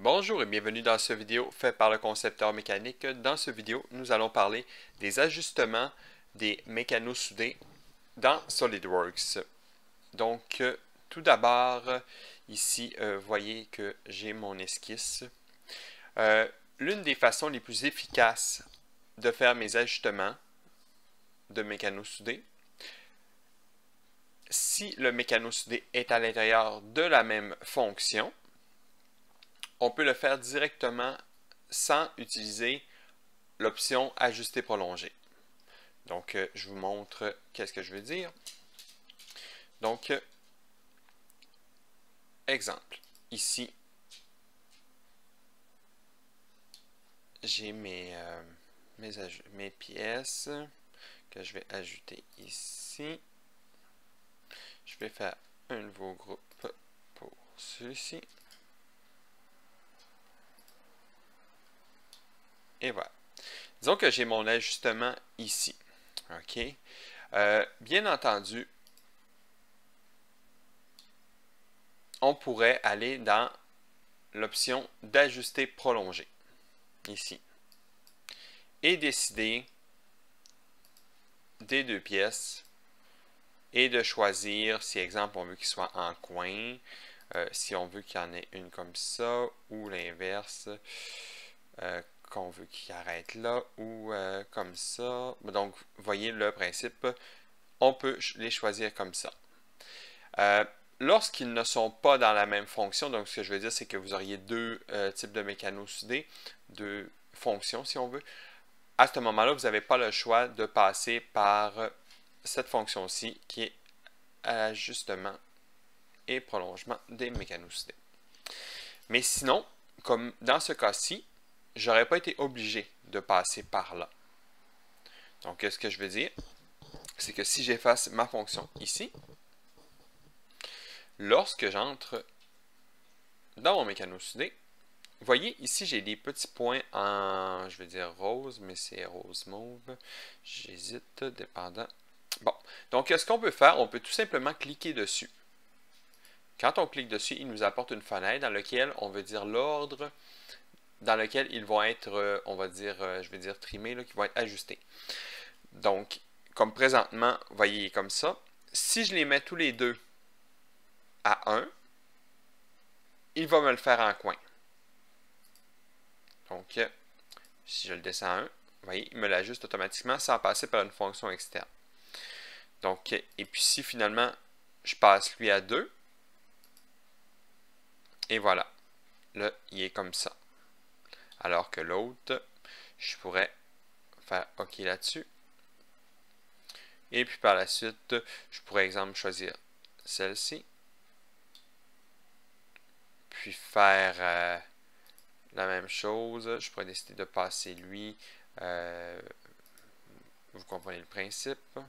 Bonjour et bienvenue dans cette vidéo faite par le concepteur mécanique. Dans cette vidéo, nous allons parler des ajustements des mécanos soudés dans SolidWorks. Donc, tout d'abord, ici, vous voyez que j'ai mon esquisse. L'une des façons les plus efficaces de faire mes ajustements de mécanos soudés, si le mécano soudé est à l'intérieur de la même fonction, on peut le faire directement sans utiliser l'option ajuster prolongé. Donc, je vous montre qu'est-ce que je veux dire. Donc, exemple. Ici, j'ai mes pièces que je vais ajouter ici. Je vais faire un nouveau groupe pour celui-ci. Et voilà. Disons que j'ai mon ajustement ici. OK? Bien entendu, on pourrait aller dans l'option d'ajuster prolongé. Ici. Et décider des deux pièces et de choisir si, exemple, on veut qu'il soit en coin, si on veut qu'il y en ait une comme ça, ou l'inverse, qu'on veut qu'il arrête là, ou comme ça. Donc, vous voyez le principe, on peut les choisir comme ça. Lorsqu'ils ne sont pas dans la même fonction, donc ce que je veux dire, c'est que vous auriez deux types de mécanos soudés, deux fonctions si on veut. À ce moment-là, vous n'avez pas le choix de passer par cette fonction-ci qui est ajustement et prolongement des mécanos soudés. Mais sinon, comme dans ce cas-ci, je n'aurais pas été obligé de passer par là. Donc, ce que je veux dire, c'est que si j'efface ma fonction ici, lorsque j'entre dans mon mécano soudé, vous voyez, ici, j'ai des petits points en, je vais dire rose, mais c'est rose mauve. J'hésite, dépendant. Bon, donc, ce qu'on peut faire, on peut tout simplement cliquer dessus. Quand on clique dessus, il nous apporte une fenêtre dans laquelle on veut dire l'ordre dans lequel ils vont être, on va dire, je vais dire trimés, là, qui vont être ajustés. Donc, comme présentement, vous voyez, comme ça. Si je les mets tous les deux à 1, il va me le faire en coin. Donc, si je le descends à 1, vous voyez, il me l'ajuste automatiquement sans passer par une fonction externe. Donc, et puis si finalement, je passe lui à 2, et voilà. Là, il est comme ça. Alors que l'autre, je pourrais faire OK là-dessus. Et puis par la suite, je pourrais, exemple, choisir celle-ci. Puis faire la même chose. Je pourrais décider de passer lui. Vous comprenez le principe.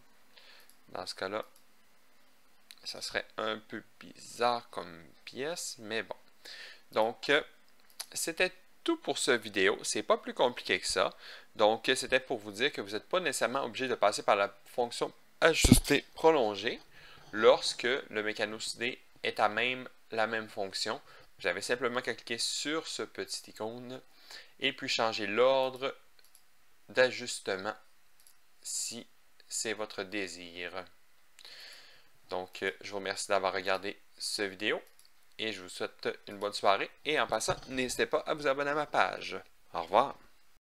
Dans ce cas-là, ça serait un peu bizarre comme pièce, mais bon. Donc, c'était tout pour cette vidéo. C'est pas plus compliqué que ça. Donc, c'était pour vous dire que vous n'êtes pas nécessairement obligé de passer par la fonction ajuster prolongée lorsque le mécano soudé est à la même fonction. Vous avez simplement qu'à cliquer sur ce petit icône et puis changer l'ordre d'ajustement si c'est votre désir. Donc, je vous remercie d'avoir regardé cette vidéo et je vous souhaite une bonne soirée. Et en passant, n'hésitez pas à vous abonner à ma page. Au revoir.